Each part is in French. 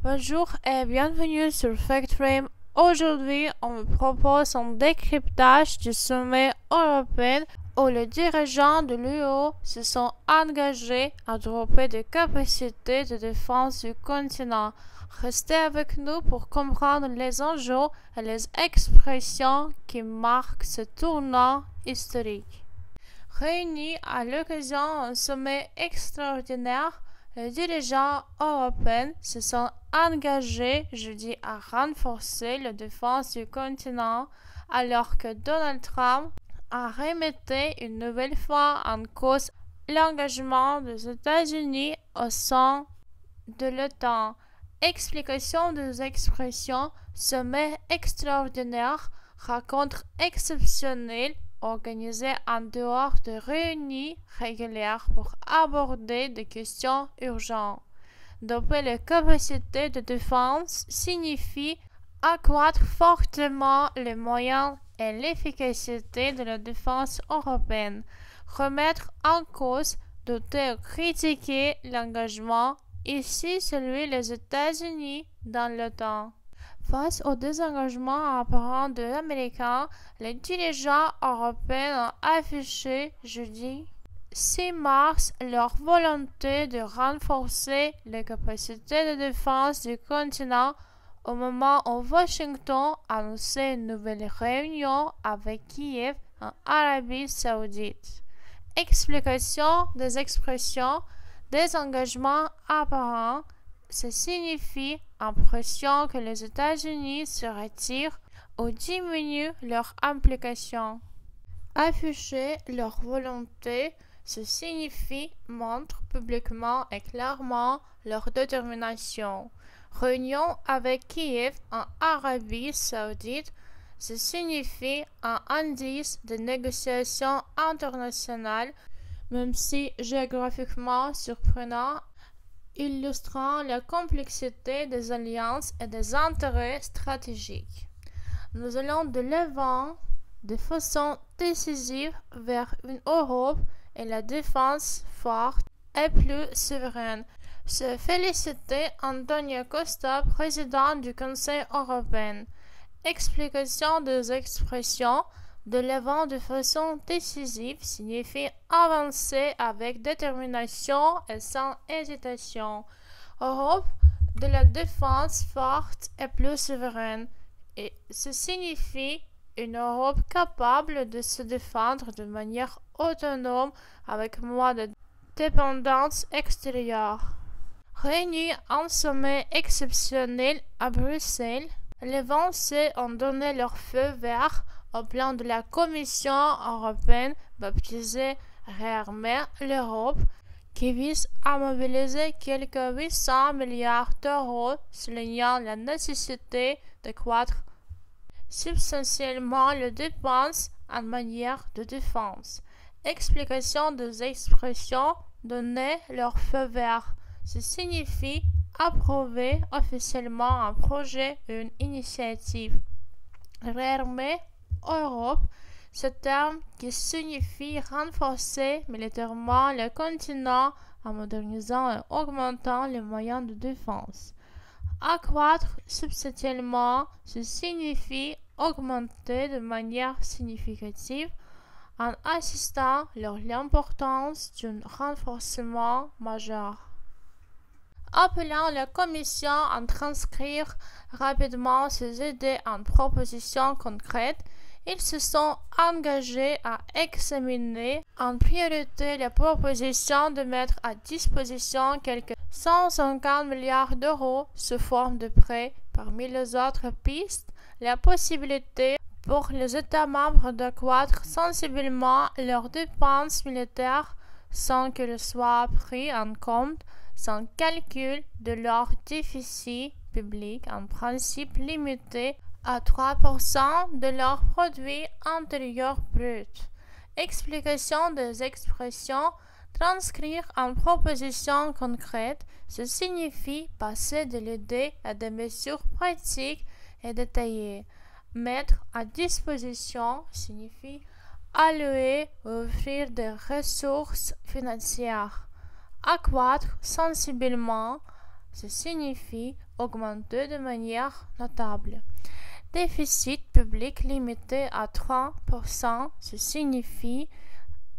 Bonjour et bienvenue sur FactFrame. Aujourd'hui, on me propose un décryptage du sommet européen où les dirigeants de l'UE se sont engagés à développer des capacités de défense du continent. Restez avec nous pour comprendre les enjeux et les expressions qui marquent ce tournant historique. Réunis à l'occasion d'un sommet extraordinaire, les dirigeants européens se sont engagés jeudi à renforcer la défense du continent alors que Donald Trump a remis une nouvelle fois en cause l'engagement des États-Unis au sein de l'OTAN. Explication des expressions sommet extraordinaire, rencontre exceptionnelle organisée en dehors de réunions régulières pour aborder des questions urgentes. Doper les capacités de défense signifie accroître fortement les moyens et l'efficacité de la défense européenne, remettre en cause, doter ou critiquer l'engagement, ici celui des États-Unis dans l'OTAN. Face au désengagement apparent de l'Américain, les dirigeants européens ont affiché jeudi 6 mars leur volonté de renforcer les capacités de défense du continent au moment où Washington annonçait une nouvelle réunion avec Kiev en Arabie Saoudite. Explication des expressions des engagements apparents. Ça signifie impression que les États-Unis se retirent ou diminuent leur implication. Afficher leur volonté, ça signifie montre publiquement et clairement leur détermination. Réunion avec Kiev en Arabie Saoudite, ça signifie un indice de négociation internationale, même si géographiquement surprenant, illustrant la complexité des alliances et des intérêts stratégiques. Nous allons de l'avant de façon décisive vers une Europe et la défense forte et plus souveraine. Se féliciter Antonio Costa, président du Conseil européen. Explication des expressions. De l'avant de façon décisive signifie avancer avec détermination et sans hésitation. Europe de la défense forte et plus souveraine. Et ce signifie une Europe capable de se défendre de manière autonome avec moins de dépendance extérieure. Réunis en sommet exceptionnel à Bruxelles, les Français ont donné leur feu vert au plan de la Commission européenne baptisé Réarmer l'Europe, qui vise à mobiliser quelques 800 milliards d'euros, soulignant la nécessité de croître substantiellement les dépenses en matière de défense. Explication des expressions donner leur feu vert. Ce signifie approuver officiellement un projet ou une initiative. Réarmer Europe, ce terme qui signifie renforcer militairement le continent en modernisant et augmentant les moyens de défense. Accroître substantiellement, ce signifie augmenter de manière significative en assistant sur l'importance d'un renforcement majeur. Appelant la Commission à transcrire rapidement ces idées en propositions concrètes, ils se sont engagés à examiner en priorité la proposition de mettre à disposition quelques 150 milliards d'euros sous forme de prêts. Parmi les autres pistes, la possibilité pour les États membres d'accroître sensiblement leurs dépenses militaires sans que soit pris en compte sans calcul de leur déficit public, en principe limité à 3% de leur produit intérieur brut. Explication des expressions. Transcrire en propositions concrètes, ce signifie passer de l'idée à des mesures pratiques et détaillées. Mettre à disposition signifie allouer ou offrir des ressources financières. Accroître sensiblement, ça signifie augmenté de manière notable. Déficit public limité à 3%, ce signifie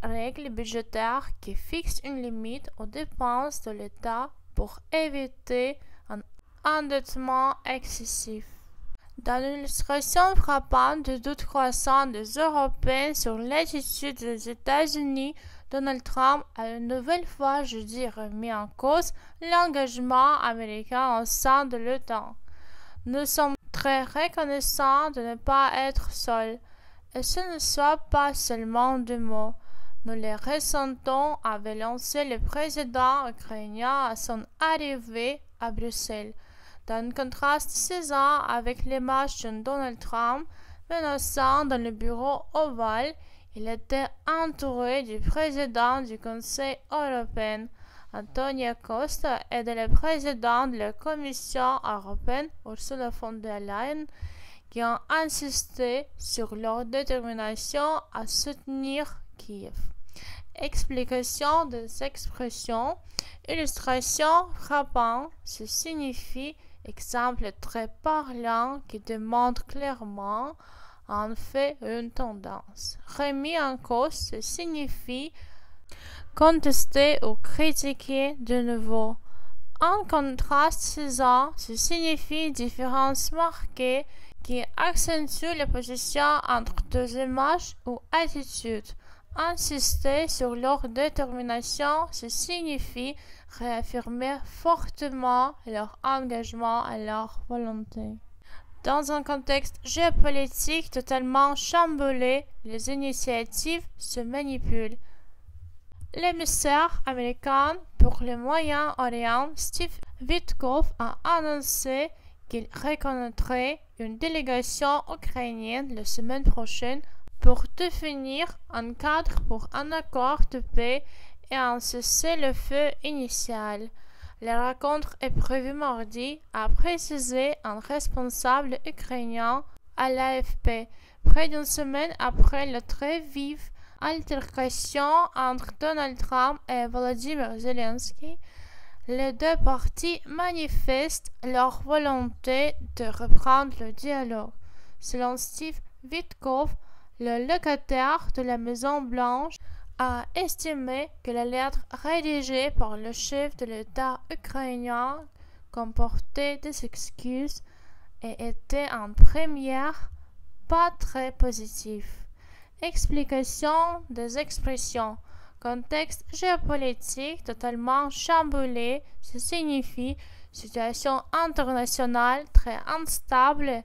règle budgétaire qui fixe une limite aux dépenses de l'État pour éviter un endettement excessif. Dans l'illustration frappante du doute croissant des Européens sur l'attitude des États-Unis, Donald Trump a une nouvelle fois, remis en cause l'engagement américain au sein de l'OTAN. Nous sommes très reconnaissants de ne pas être seuls, et ce ne soit pas seulement deux mots. Nous les ressentons, avait lancé le président ukrainien à son arrivée à Bruxelles, dans un contraste saisissant avec l'image de Donald Trump menaçant dans le bureau ovale. Il était entouré du président du Conseil européen, Antonio Costa, et de la présidente de la Commission européenne, Ursula von der Leyen, qui ont insisté sur leur détermination à soutenir Kiev. Explication des expressions. Illustration frappante, ce signifie exemple très parlant qui démontre clairement en fait une tendance. Remis en cause, ce signifie contester ou critiquer de nouveau. En contraste saisissant, ce signifie différence marquée qui accentue l'opposition entre deux images ou attitudes. Insister sur leur détermination, ce signifie réaffirmer fortement leur engagement et leur volonté. Dans un contexte géopolitique totalement chamboulé, les initiatives se manipulent. L'émissaire américain pour le Moyen-Orient, Steve Witkoff, a annoncé qu'il reconnaîtrait une délégation ukrainienne la semaine prochaine pour définir un cadre pour un accord de paix et un cessez-le-feu initial. La rencontre est prévue mardi, a précisé un responsable ukrainien à l'AFP, près d'une semaine après la très vive altercation entre Donald Trump et Volodymyr Zelensky. Les deux parties manifestent leur volonté de reprendre le dialogue. Selon Steve Witkoff, le locataire de la Maison-Blanche a estimé que la lettre rédigée par le chef de l'État ukrainien comportait des excuses et était en première pas très positive. Explication des expressions. Contexte géopolitique totalement chamboulé, ce signifie situation internationale très instable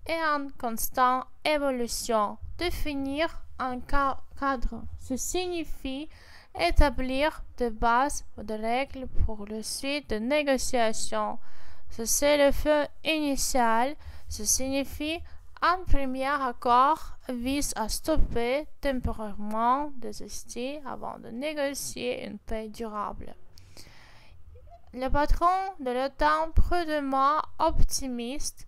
et en constante évolution. Définir un cadre, ce signifie établir des bases ou des règles pour la suite de négociations. Cessez-le-feu initial, ce signifie un premier accord vise à stopper temporairement des hostilités avant de négocier une paix durable. Le patron de l'OTAN prudemment optimiste.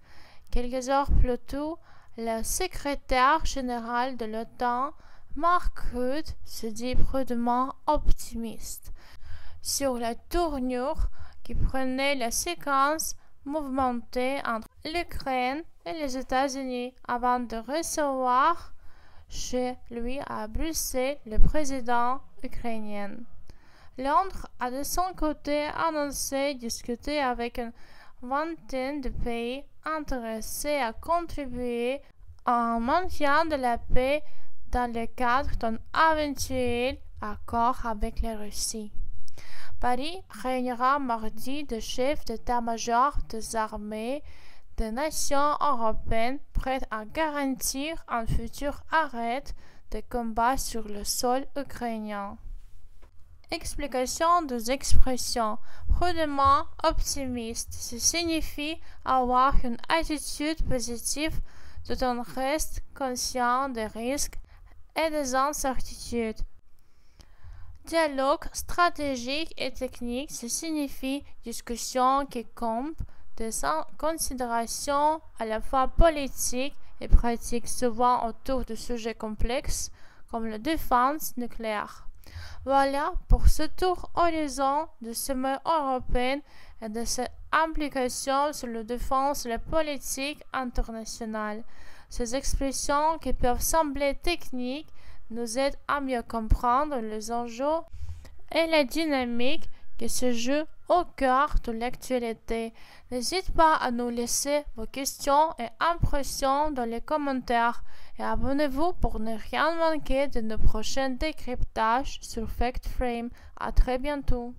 Quelques heures plus tôt, le secrétaire général de l'OTAN, Mark Rutte, se dit prudemment optimiste sur la tournure qui prenait la séquence mouvementée entre l'Ukraine et les États-Unis avant de recevoir chez lui à Bruxelles le président ukrainien. Londres a de son côté annoncé discuter avec une vingtaine de pays intéressés à contribuer au maintien de la paix dans le cadre d'un éventuel accord avec la Russie. Paris réunira mardi des chefs d'état-major des armées des nations européennes prêtes à garantir un futur arrêt des combats sur le sol ukrainien. Explication des expressions. Prudemment optimiste, ce signifie avoir une attitude positive tout en restant conscient des risques et des incertitudes. Dialogue stratégique et technique, ce signifie discussion qui compte des considérations à la fois politiques et pratiques, souvent autour de sujets complexes comme la défense nucléaire. Voilà pour ce tour horizon du sommet européen et de ses implications sur la défense et la politique internationale. Ces expressions qui peuvent sembler techniques nous aident à mieux comprendre les enjeux et les dynamiques qui se jouent au cœur de l'actualité. N'hésitez pas à nous laisser vos questions et impressions dans les commentaires et abonnez-vous pour ne rien manquer de nos prochains décryptages sur FactFrame. À très bientôt.